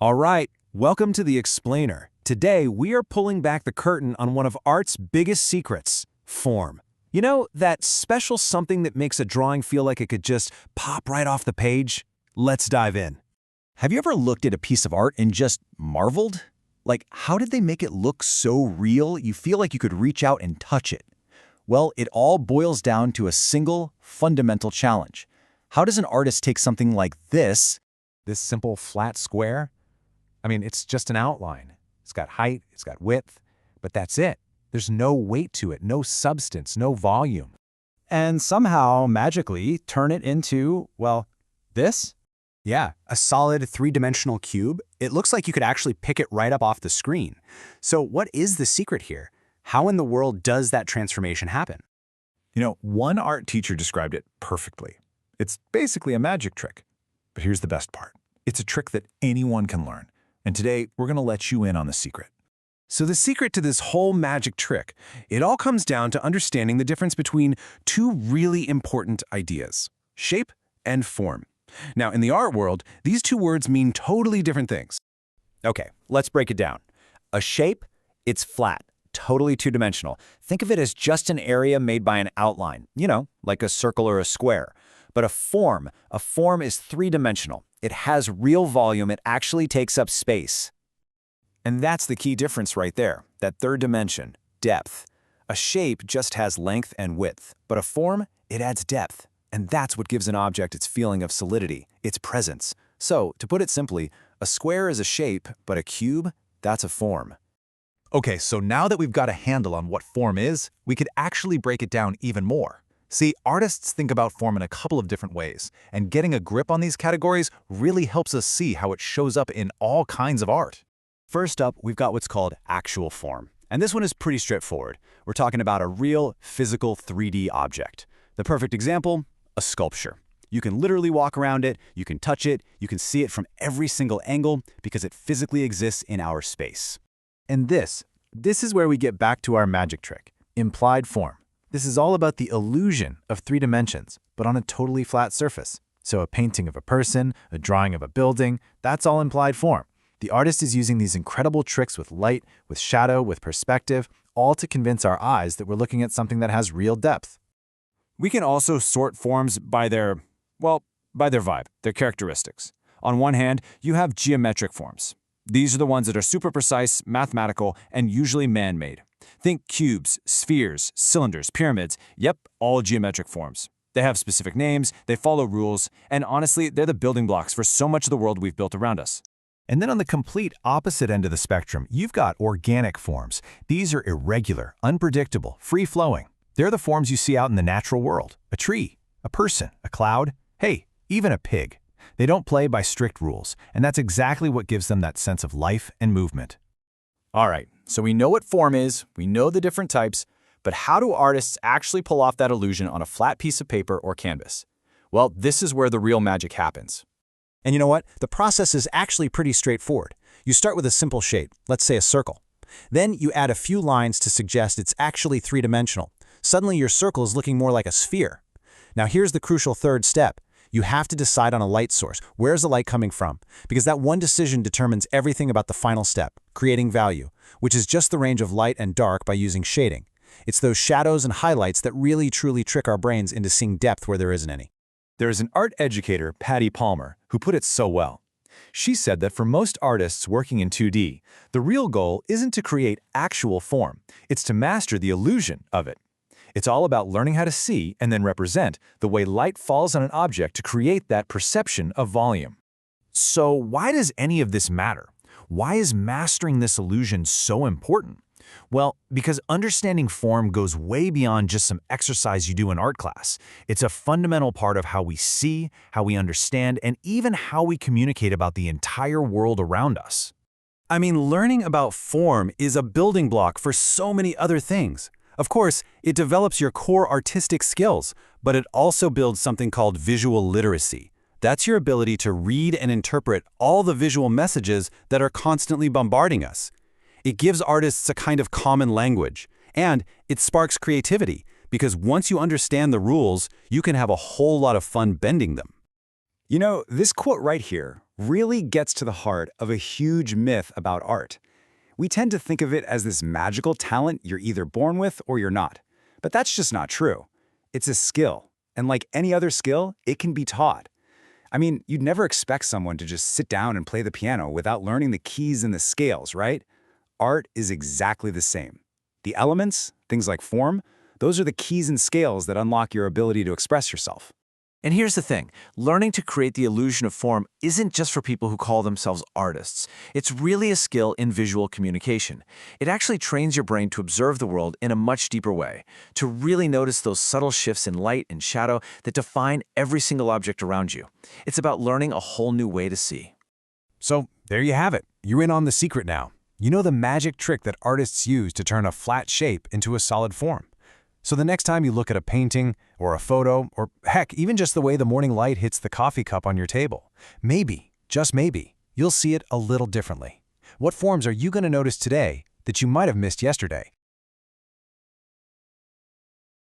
All right, welcome to The Explainer. Today, we are pulling back the curtain on one of art's biggest secrets, form. You know, that special something that makes a drawing feel like it could just pop right off the page? Let's dive in. Have you ever looked at a piece of art and just marveled? Like, how did they make it look so real you feel like you could reach out and touch it? Well, it all boils down to a single, fundamental challenge. How does an artist take something like this Simple flat square? I mean, it's just an outline. It's got height, it's got width, but that's it. There's no weight to it, no substance, no volume. and somehow, magically, turn it into, well, this? Yeah, a solid three-dimensional cube. It looks like you could actually pick it right up off the screen. So what is the secret here? How in the world does that transformation happen? One art teacher described it perfectly. It's basically a magic trick. But here's the best part. It's a trick that anyone can learn. And today, we're going to let you in on the secret. So the secret to this whole magic trick, it all comes down to understanding the difference between two really important ideas, shape and form. Now, in the art world, these two words mean totally different things. Okay, let's break it down. A shape, it's flat, totally two-dimensional. Think of it as just an area made by an outline, like a circle or a square. But a form is three-dimensional. It has real volume, it actually takes up space. And that's the key difference right there, that third dimension, depth. A shape just has length and width, but a form, it adds depth. And that's what gives an object its feeling of solidity, its presence. So, to put it simply, a square is a shape, but a cube, that's a form. Okay, so now that we've got a handle on what form is, we could actually break it down even more. See, artists think about form in a couple of different ways, and getting a grip on these categories really helps us see how it shows up in all kinds of art. First up, we've got what's called actual form. And this one is pretty straightforward. We're talking about a real, physical 3D object. The perfect example, a sculpture. You can literally walk around it, you can touch it, you can see it from every single angle because it physically exists in our space. And this is where we get back to our magic trick, implied form. This is all about the illusion of three dimensions, but on a totally flat surface. So a painting of a person, a drawing of a building, that's all implied form. The artist is using these incredible tricks with light, with shadow, with perspective, all to convince our eyes that we're looking at something that has real depth. We can also sort forms by their vibe, their characteristics. On one hand, you have geometric forms. These are the ones that are super precise, mathematical, and usually man-made. Think cubes, spheres, cylinders, pyramids, yep, all geometric forms. They have specific names, they follow rules, and honestly, they're the building blocks for so much of the world we've built around us. And then on the complete opposite end of the spectrum, you've got organic forms. These are irregular, unpredictable, free-flowing. They're the forms you see out in the natural world. A tree, a person, a cloud, hey, even a pig. They don't play by strict rules, and that's exactly what gives them that sense of life and movement. All right, so we know what form is, we know the different types, but how do artists actually pull off that illusion on a flat piece of paper or canvas? Well, this is where the real magic happens. And you know what? The process is actually pretty straightforward. You start with a simple shape, let's say a circle. Then you add a few lines to suggest it's actually three-dimensional. Suddenly your circle is looking more like a sphere. Now here's the crucial third step. You have to decide on a light source. Where's the light coming from? Because that one decision determines everything about the final step, creating value, which is just the range of light and dark by using shading. It's those shadows and highlights that really truly trick our brains into seeing depth where there isn't any. There is an art educator, Patty Palmer, who put it so well. She said that for most artists working in 2D, the real goal isn't to create actual form, it's to master the illusion of it. It's all about learning how to see and then represent the way light falls on an object to create that perception of volume. So why does any of this matter? Why is mastering this illusion so important? Well, because understanding form goes way beyond just some exercise you do in art class. It's a fundamental part of how we see, how we understand, and even how we communicate about the entire world around us. I mean, learning about form is a building block for so many other things. Of course, it develops your core artistic skills, but it also builds something called visual literacy. That's your ability to read and interpret all the visual messages that are constantly bombarding us. It gives artists a kind of common language, and it sparks creativity, because once you understand the rules, you can have a whole lot of fun bending them. This quote right here really gets to the heart of a huge myth about art. We tend to think of it as this magical talent you're either born with or you're not. But that's just not true. It's a skill, and like any other skill, it can be taught. I mean, you'd never expect someone to just sit down and play the piano without learning the keys and the scales, right? Art is exactly the same. The elements, things like form, those are the keys and scales that unlock your ability to express yourself. And here's the thing, learning to create the illusion of form isn't just for people who call themselves artists. It's really a skill in visual communication. It actually trains your brain to observe the world in a much deeper way, to really notice those subtle shifts in light and shadow that define every single object around you. It's about learning a whole new way to see. So there you have it. You're in on the secret now. You know the magic trick that artists use to turn a flat shape into a solid form. So the next time you look at a painting or a photo, or heck, even just the way the morning light hits the coffee cup on your table, maybe, just maybe, you'll see it a little differently. What forms are you going to notice today that you might have missed yesterday?